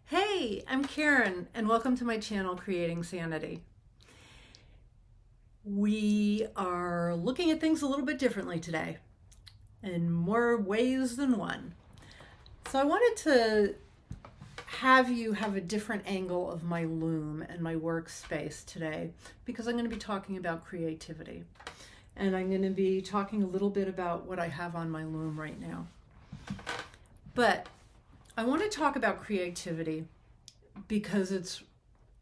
Hey, I'm Karen, and welcome to my channel, Creating Sanity. We are looking at things a little bit differently today, in more ways than one. So I wanted to have you have a different angle of my loom and my workspace today, because I'm going to be talking about creativity. And I'm going to be talking a little bit about what I have on my loom right now. But I want to talk about creativity because it's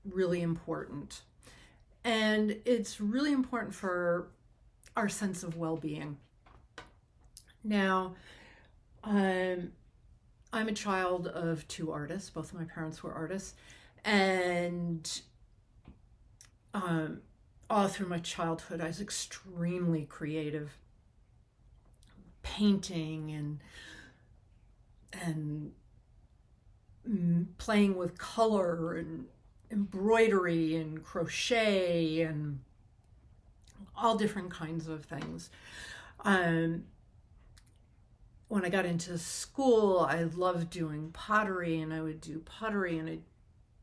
really important. And it's really important for our sense of well-being. Now, I'm a child of two artists. Both of my parents were artists. And all through my childhood, I was extremely creative. Painting and playing with color and embroidery and crochet and all different kinds of things. When I got into school, I loved doing pottery, and I would do pottery and I'd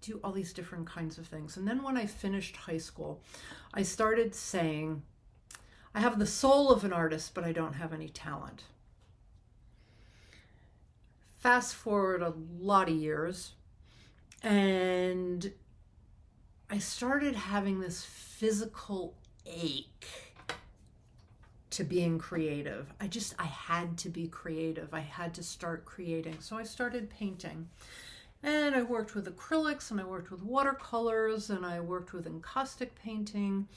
do all these different kinds of things. And then when I finished high school, I started saying, I have the soul of an artist, but I don't have any talent. Fast forward a lot of years, and I started having this physical ache to being creative. I had to be creative. I had to start creating. So I started painting. And I worked with acrylics, and I worked with watercolors, and I worked with encaustic painting.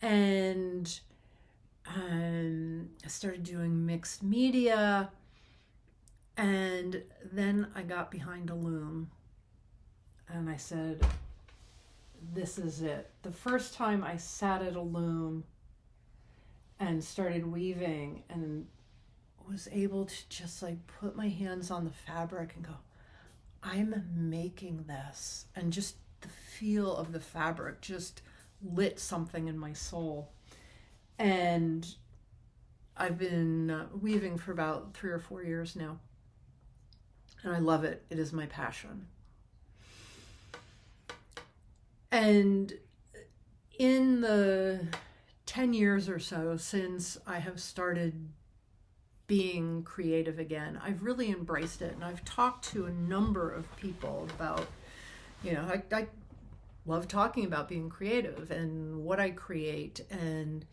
And I started doing mixed media. And then I got behind a loom. And I said, this is it. The first time I sat at a loom and started weaving and was able to just like put my hands on the fabric and go, I'm making this. And just the feel of the fabric just lit something in my soul. And I've been weaving for about 3 or 4 years now. And I love it. It is my passion. And in the 10 years or so since I have started being creative again, I've really embraced it. And I've talked to a number of people about, I love talking about being creative and what I create. And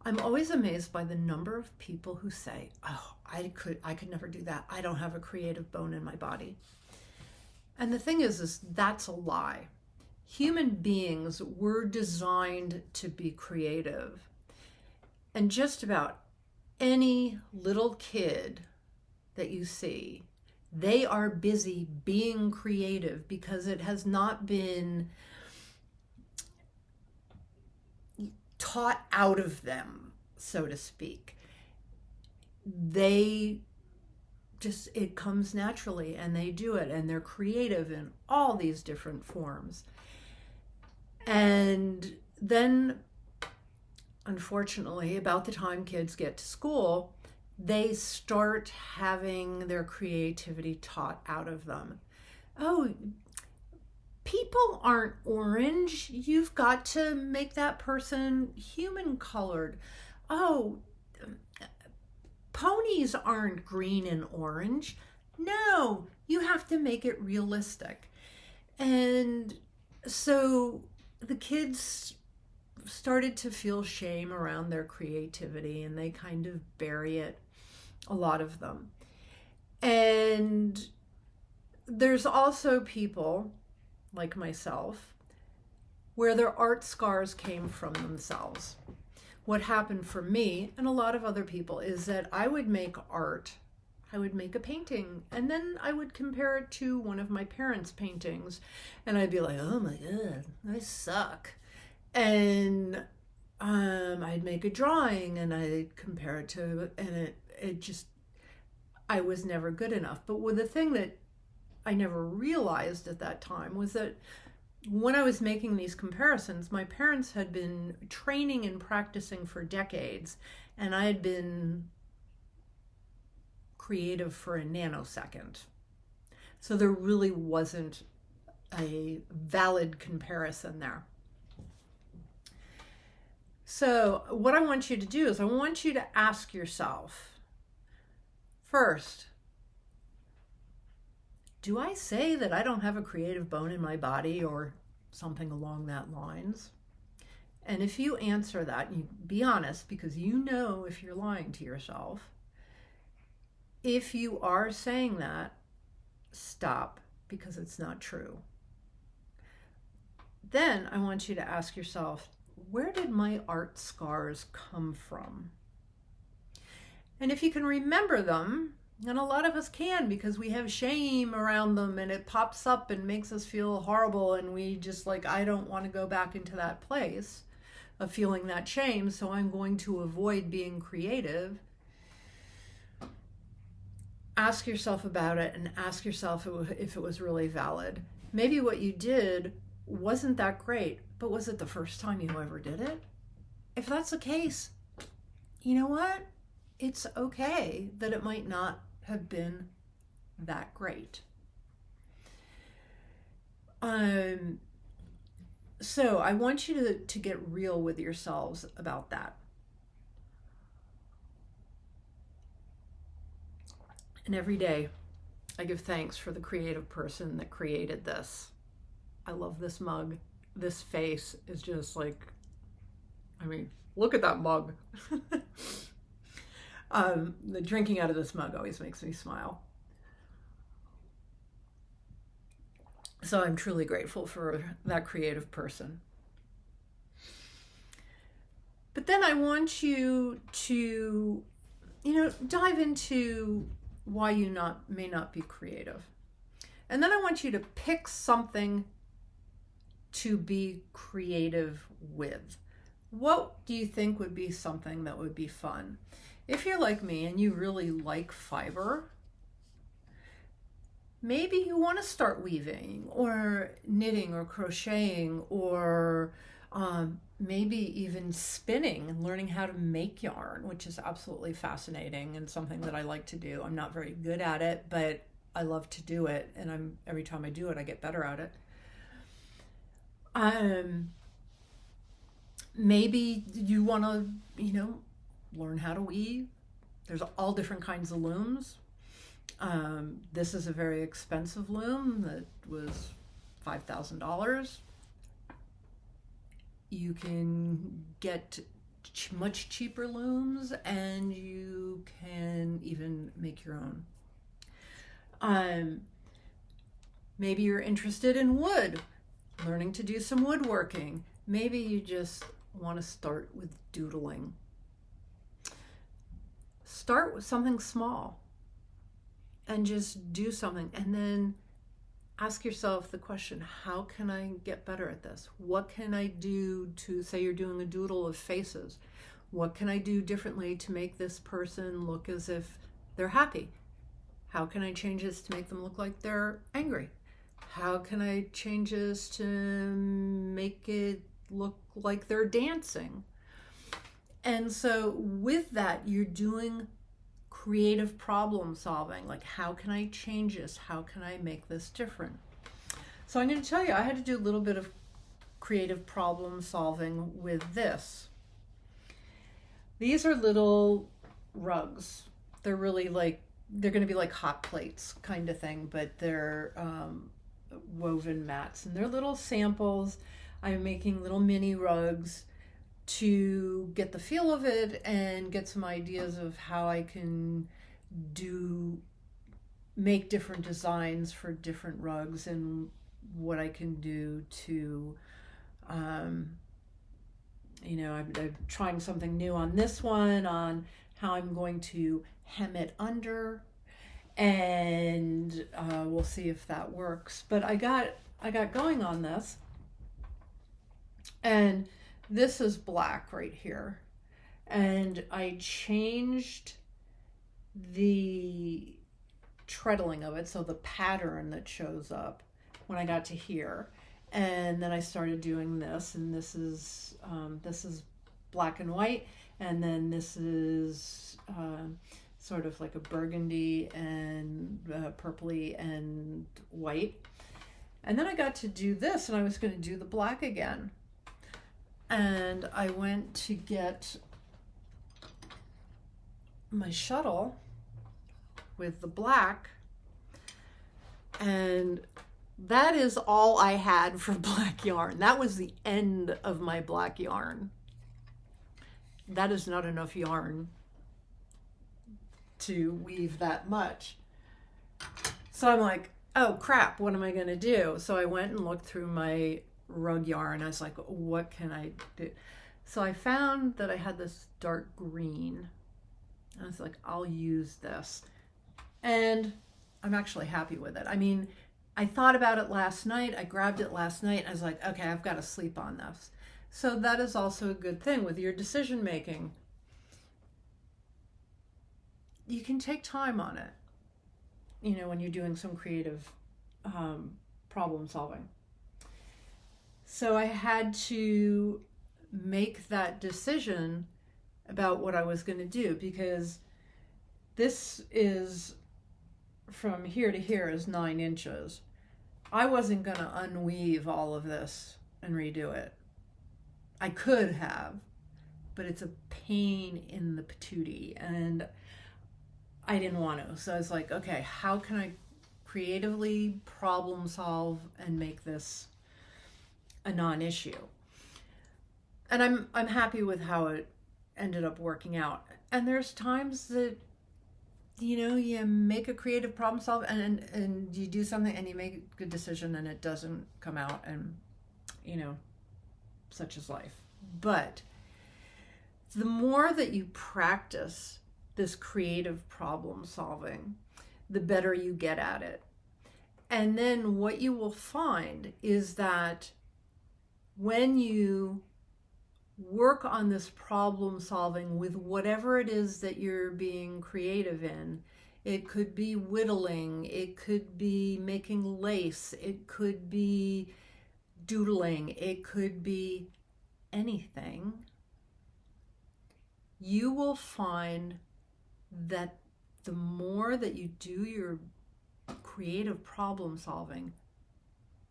I'm always amazed by the number of people who say, oh, I could never do that. I don't have a creative bone in my body. And the thing is that's a lie. Human beings were designed to be creative. And just about any little kid that you see, they are busy being creative because it has not been taught out of them, so to speak. It comes naturally, and they do it, and they're creative in all these different forms. And then, unfortunately, about the time kids get to school, they start having their creativity taught out of them. Oh, people aren't orange. You've got to make that person human colored. Oh, ponies aren't green and orange. No, you have to make it realistic. And so the kids started to feel shame around their creativity, and they kind of bury it, a lot of them. And there's also people like myself where their art scars came from themselves. What happened for me and a lot of other people is that I would make art. I would make a painting, and then I would compare it to one of my parents' paintings, and I'd be like, oh my God, I suck. And I'd make a drawing, and I'd compare it to, and it just, I was never good enough. But the thing that I never realized at that time was that when I was making these comparisons, my parents had been training and practicing for decades, and I had been creative for a nanosecond. So there really wasn't a valid comparison there. So what I want you to do is I want you to ask yourself, first, do I say that I don't have a creative bone in my body or something along that lines? And if you answer that, you be honest, because you know if you're lying to yourself. If you are saying that, stop, because it's not true. Then I want you to ask yourself, where did my art scars come from? And if you can remember them, and a lot of us can, because we have shame around them and it pops up and makes us feel horrible, and we just like, I don't want to go back into that place of feeling that shame, so I'm going to avoid being creative. Ask yourself about it and ask yourself if it was really valid. Maybe what you did wasn't that great, but was it the first time you ever did it? If that's the case, you know what? It's okay that it might not have been that great. So I want you to get real with yourselves about that. And every day I give thanks for the creative person that created this. I love this mug. This face is just like, I mean, look at that mug. The drinking out of this mug always makes me smile. So I'm truly grateful for that creative person. But then I want you to, dive into why you may not be creative. And then I want you to pick something to be creative with. What do you think would be something that would be fun? If you're like me and you really like fiber, maybe you want to start weaving or knitting or crocheting, or maybe even spinning and learning how to make yarn, which is absolutely fascinating and something that I like to do. I'm not very good at it, but I love to do it, and every time I do it, I get better at it. Maybe you want to, learn how to weave. There's all different kinds of looms. This is a very expensive loom that was $5,000. You can get much cheaper looms, and you can even make your own. Maybe you're interested in wood, learning to do some woodworking. Maybe you just want to start with doodling. Start with something small and just do something, and then ask yourself the question, how can I get better at this? What can I do to, say you're doing a doodle of faces, what can I do differently to make this person look as if they're happy? How can I change this to make them look like they're angry? How can I change this to make it look like they're dancing? And so with that, you're doing creative problem solving. Like, how can I change this? How can I make this different? So I'm going to tell you, I had to do a little bit of creative problem solving with this. These are little rugs. They're really they're going to be like hot plates kind of thing, but they're woven mats, and they're little samples. I'm making little mini rugs to get the feel of it and get some ideas of how I can make different designs for different rugs, and what I can do to, I'm trying something new on this one, on how I'm going to hem it under, and we'll see if that works. But I got going on this, and this is black right here, and I changed the treadling of it, so the pattern that shows up when I got to here, and then I started doing this, and this is black and white, and then this is sort of like a burgundy and purpley and white. And then I got to do this, and I was going to do the black again. And I went to get my shuttle with the black, and that is all I had for black yarn. That was the end of my black yarn. That is not enough yarn to weave that much. So I'm like, oh crap, what am I going to do? So I went and looked through my rug yarn. I was like, what can I do? So I found that I had this dark green. I was like, I'll use this. And I'm actually happy with it. I mean, I thought about it last night. I grabbed it last night. I was like, okay, I've got to sleep on this. So that is also a good thing with your decision making. You can take time on it, you know, when you're doing some creative problem solving. So I had to make that decision about what I was going to do, because this is from here to here is 9 inches. I wasn't going to unweave all of this and redo it. I could have, but it's a pain in the patootie, and I didn't want to. So I was like, okay, how can I creatively problem solve and make this a non-issue? And I'm happy with how it ended up working out. And there's times that, you know, you make a creative problem solve and you do something and you make a good decision and it doesn't come out, and, you know, such is life. But the more that you practice this creative problem solving, the better you get at it. And then what you will find is that when you work on this problem solving with whatever it is that you're being creative in, it could be whittling, it could be making lace, it could be doodling, it could be anything, you will find that the more that you do your creative problem solving,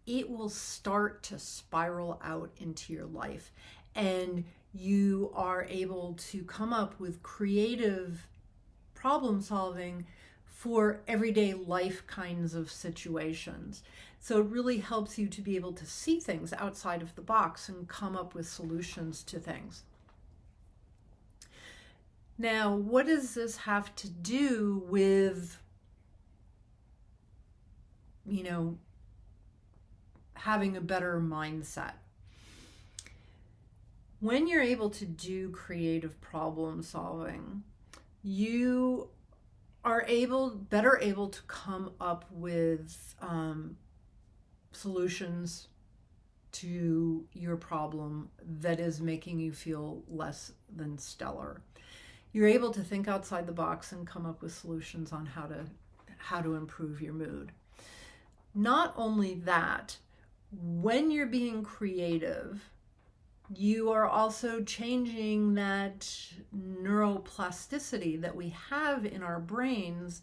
it will start to spiral out into your life, and you are able to come up with creative problem solving for everyday life kinds of situations. So it really helps you to be able to see things outside of the box and come up with solutions to things. Now, what does this have to do with, you know, having a better mindset? When you're able to do creative problem solving, you are better able to come up with solutions to your problem that is making you feel less than stellar. You're able to think outside the box and come up with solutions on how to improve your mood. Not only that, when you're being creative, you are also changing that neuroplasticity that we have in our brains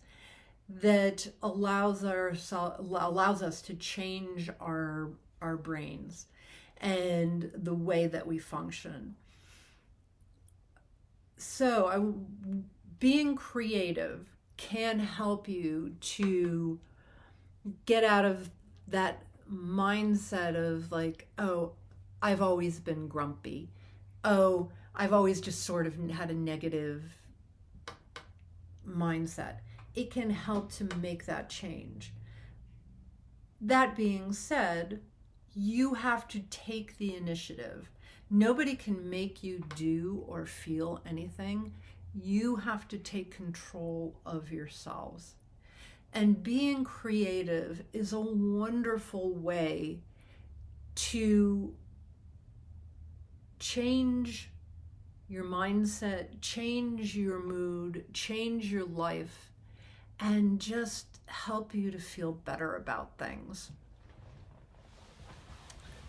that allows us to change our brains and the way that we function. So being creative can help you to get out of that mindset of like, oh, I've always been grumpy. Oh, I've always just sort of had a negative mindset. It can help to make that change. That being said, you have to take the initiative. Nobody can make you do or feel anything. You have to take control of yourselves. And being creative is a wonderful way to change your mindset, change your mood, change your life, and just help you to feel better about things.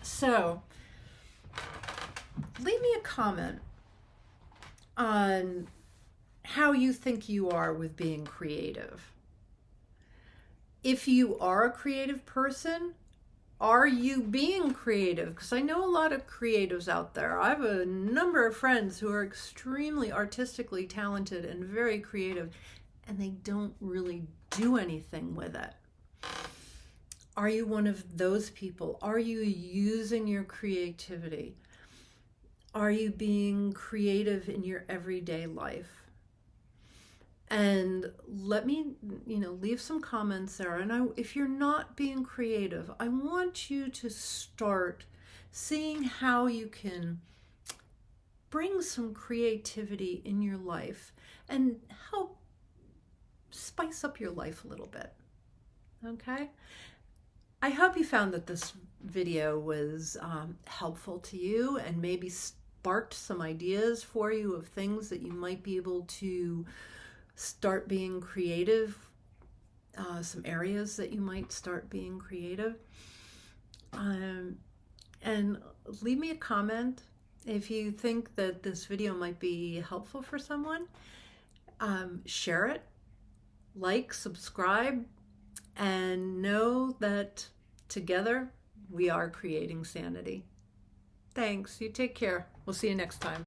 So, leave me a comment on how you think you are with being creative. If you are a creative person, are you being creative? Because I know a lot of creatives out there. I have a number of friends who are extremely artistically talented and very creative, and they don't really do anything with it. Are you one of those people? Are you using your creativity? Are you being creative in your everyday life? And let me, leave some comments there. And if you're not being creative, I want you to start seeing how you can bring some creativity in your life and help spice up your life a little bit. Okay? I hope you found that this video was helpful to you and maybe sparked some ideas for you of things that you might be able to start being creative, some areas that you might start being creative. And leave me a comment if you think that this video might be helpful for someone. Share it, like, subscribe, and know that together we are creating sanity. Thanks. You take care. We'll see you next time.